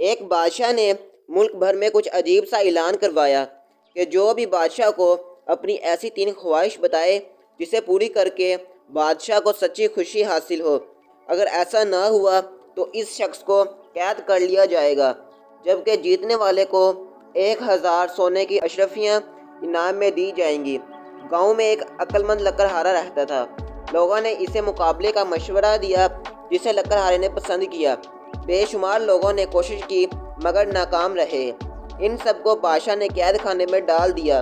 ایک بادشاہ نے ملک بھر میں کچھ عجیب سا اعلان کروایا کہ جو بھی بادشاہ کو اپنی ایسی 3 خواہش بتائے جسے پوری کر کے بادشاہ کو سچی خوشی حاصل ہو، اگر ایسا نہ ہوا تو اس شخص کو قید کر لیا جائے گا، جبکہ جیتنے والے کو 1000 سونے کی اشرفیاں انعام میں دی جائیں گی۔ گاؤں میں ایک عقل مند لکڑہارا رہتا تھا۔ لوگوں نے اسے مقابلے کا مشورہ دیا جسے لکڑہارے نے پسند کیا۔ بے شمار لوگوں نے کوشش کی مگر ناکام رہے۔ ان سب کو بادشاہ نے قید خانے میں ڈال دیا۔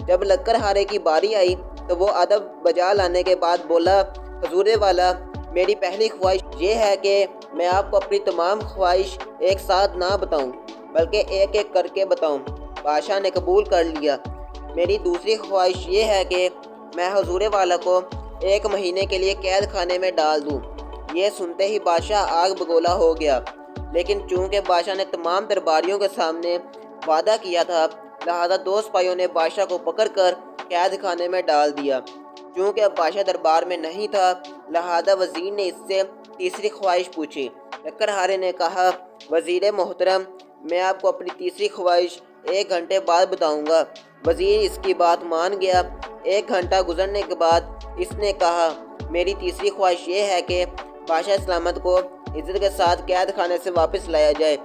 جب لکڑہارے کی باری آئی تو وہ ادب بجا لانے کے بعد بولا، حضور والا، میری پہلی خواہش یہ ہے کہ میں آپ کو اپنی تمام خواہش ایک ساتھ نہ بتاؤں بلکہ ایک ایک کر کے بتاؤں۔ بادشاہ نے قبول کر لیا۔ میری دوسری خواہش یہ ہے کہ میں حضور والا کو 1 مہینے کے لیے قید خانے میں ڈال دوں۔ یہ سنتے ہی بادشاہ آگ بگولا ہو گیا، لیکن چونکہ بادشاہ نے تمام درباریوں کے سامنے وعدہ کیا تھا، لہذا 2 سپاہیوں نے بادشاہ کو پکڑ کر قید خانے میں ڈال دیا۔ چونکہ اب بادشاہ دربار میں نہیں تھا، لہذا وزیر نے اس سے تیسری خواہش پوچھی۔ لکڑہارے نے کہا، وزیر محترم، میں آپ کو اپنی تیسری خواہش 1 گھنٹے بعد بتاؤں گا۔ وزیر اس کی بات مان گیا۔ 1 گھنٹہ گزرنے کے بعد اس نے کہا، میری تیسری خواہش یہ ہے کہ بادشاہ سلامت کو عزت کے ساتھ قید خانے سے واپس لایا جائے۔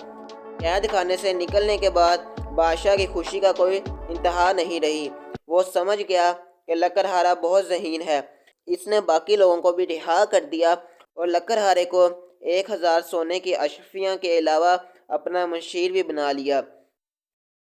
قید خانے سے نکلنے کے بعد بادشاہ کی خوشی کا کوئی انتہا نہیں رہی۔ وہ سمجھ گیا کہ لکڑہارا بہت ذہین ہے۔ اس نے باقی لوگوں کو بھی رہا کر دیا اور لکڑہارے کو 1000 سونے کی اشرفیاں کے علاوہ اپنا مشیر بھی بنا لیا۔